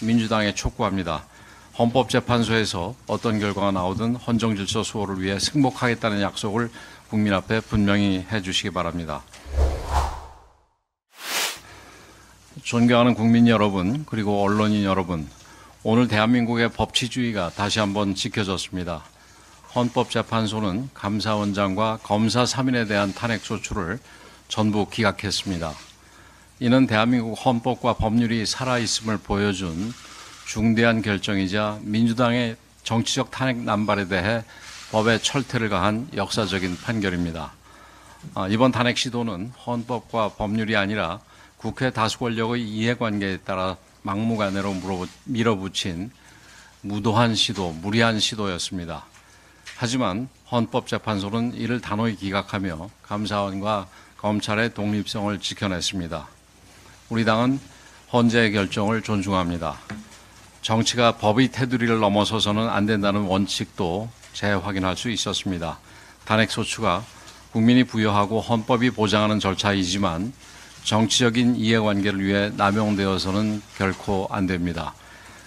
민주당에 촉구합니다. 헌법재판소에서 어떤 결과가 나오든 헌정질서 수호를 위해 승복하겠다는 약속을 국민 앞에 분명히 해주시기 바랍니다. 존경하는 국민 여러분, 그리고 언론인 여러분, 오늘 대한민국의 법치주의가 다시 한번 지켜졌습니다. 헌법재판소는 감사원장과 검사 3인에 대한 탄핵소추를 전부 기각했습니다. 이는 대한민국 헌법과 법률이 살아있음을 보여준 중대한 결정이자 민주당의 정치적 탄핵 남발에 대해 법의 철퇴를 가한 역사적인 판결입니다. 이번 탄핵 시도는 헌법과 법률이 아니라 국회 다수 권력의 이해관계에 따라 막무가내로 밀어붙인 무도한 시도, 무리한 시도였습니다. 하지만 헌법재판소는 이를 단호히 기각하며 감사원과 검찰의 독립성을 지켜냈습니다. 우리 당은 헌재의 결정을 존중합니다. 정치가 법의 테두리를 넘어서서는 안 된다는 원칙도 재확인할 수 있었습니다. 탄핵소추가 국민이 부여하고 헌법이 보장하는 절차이지만 정치적인 이해관계를 위해 남용되어서는 결코 안 됩니다.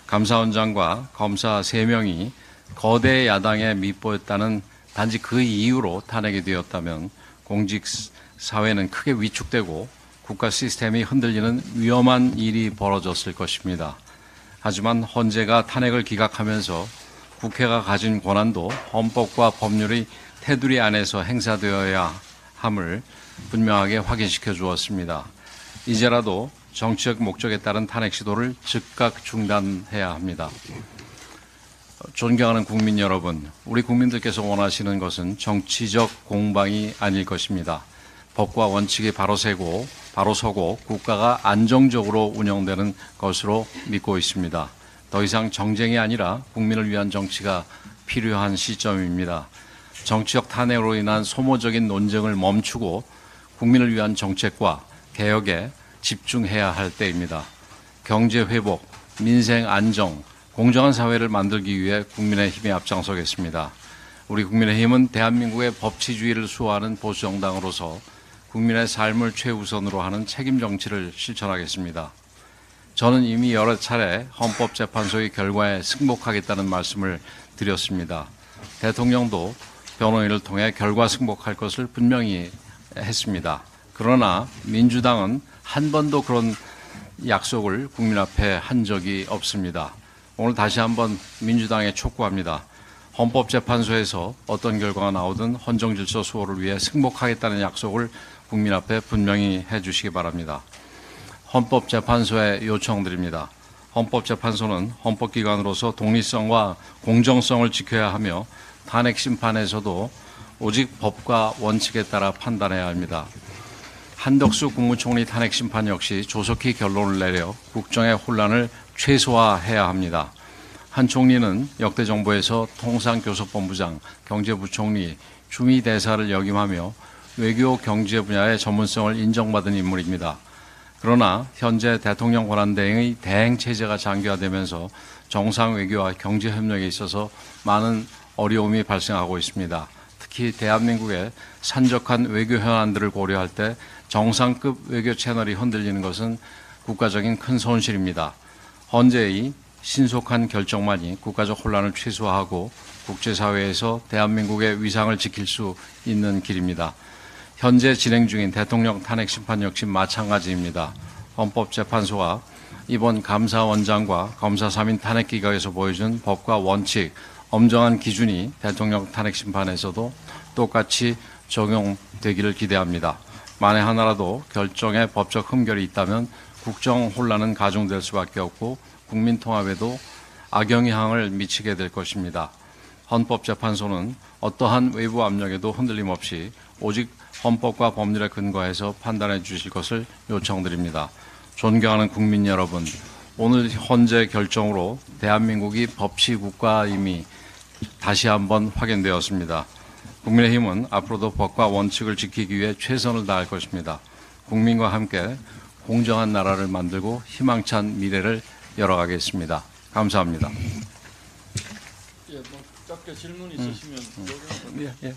감사원장과 검사 3명이 거대 야당에 밉보였다는 단지 그 이유로 탄핵이 되었다면 공직사회는 크게 위축되고 국가 시스템이 흔들리는 위험한 일이 벌어졌을 것입니다. 하지만 헌재가 탄핵을 기각하면서 국회가 가진 권한도 헌법과 법률의 테두리 안에서 행사되어야 함을 분명하게 확인시켜 주었습니다. 이제라도 정치적 목적에 따른 탄핵 시도를 즉각 중단해야 합니다. 존경하는 국민 여러분, 우리 국민들께서 원하시는 것은 정치적 공방이 아닐 것입니다. 법과 원칙이 바로 서고 국가가 안정적으로 운영되는 것으로 믿고 있습니다. 더 이상 정쟁이 아니라 국민을 위한 정치가 필요한 시점입니다. 정치적 탄핵으로 인한 소모적인 논쟁을 멈추고 국민을 위한 정책과 개혁에 집중해야 할 때입니다. 경제 회복, 민생 안정, 공정한 사회를 만들기 위해 국민의힘에 앞장서겠습니다. 우리 국민의힘은 대한민국의 법치주의를 수호하는 보수정당으로서 국민의 삶을 최우선으로 하는 책임 정치를 실천하겠습니다. 저는 이미 여러 차례 헌법재판소의 결과에 승복하겠다는 말씀을 드렸습니다. 대통령도 변호인을 통해 결과 승복할 것을 분명히 했습니다. 그러나 민주당은 한 번도 그런 약속을 국민 앞에 한 적이 없습니다. 오늘 다시 한번 민주당에 촉구합니다. 헌법재판소에서 어떤 결과가 나오든 헌정질서 수호를 위해 승복하겠다는 약속을 국민 앞에 분명히 해주시기 바랍니다. 헌법재판소에 요청드립니다. 헌법재판소는 헌법기관으로서 독립성과 공정성을 지켜야 하며 탄핵심판에서도 오직 법과 원칙에 따라 판단해야 합니다. 한덕수 국무총리 탄핵심판 역시 조속히 결론을 내려 국정의 혼란을 최소화해야 합니다. 한 총리는 역대 정부에서 통상교섭본부장, 경제부총리, 주미대사를 역임하며 외교 경제 분야의 전문성을 인정받은 인물입니다. 그러나 현재 대통령 권한대행의 대행체제가 장기화되면서 정상외교와 경제협력에 있어서 많은 어려움이 발생하고 있습니다. 특히 대한민국의 산적한 외교 현안들을 고려할 때 정상급 외교 채널이 흔들리는 것은 국가적인 큰 손실입니다. 헌재의 신속한 결정만이 국가적 혼란을 최소화하고 국제사회에서 대한민국의 위상을 지킬 수 있는 길입니다. 현재 진행 중인 대통령 탄핵 심판 역시 마찬가지입니다. 헌법재판소가 이번 감사원장과 검사 3인 탄핵 기각에서 보여준 법과 원칙, 엄정한 기준이 대통령 탄핵 심판에서도 똑같이 적용되기를 기대합니다. 만에 하나라도 결정에 법적 흠결이 있다면 국정 혼란은 가중될 수밖에 없고 국민 통합에도 악영향을 미치게 될 것입니다. 헌법재판소는 어떠한 외부 압력에도 흔들림 없이 오직 헌법과 법률에 근거해서 판단해 주실 것을 요청드립니다. 존경하는 국민 여러분, 오늘 헌재 결정으로 대한민국이 법치국가임이 다시 한번 확인되었습니다. 국민의힘은 앞으로도 법과 원칙을 지키기 위해 최선을 다할 것입니다. 국민과 함께 공정한 나라를 만들고 희망찬 미래를 열어가겠습니다. 감사합니다. 예, 짧게 질문 있으시면 예.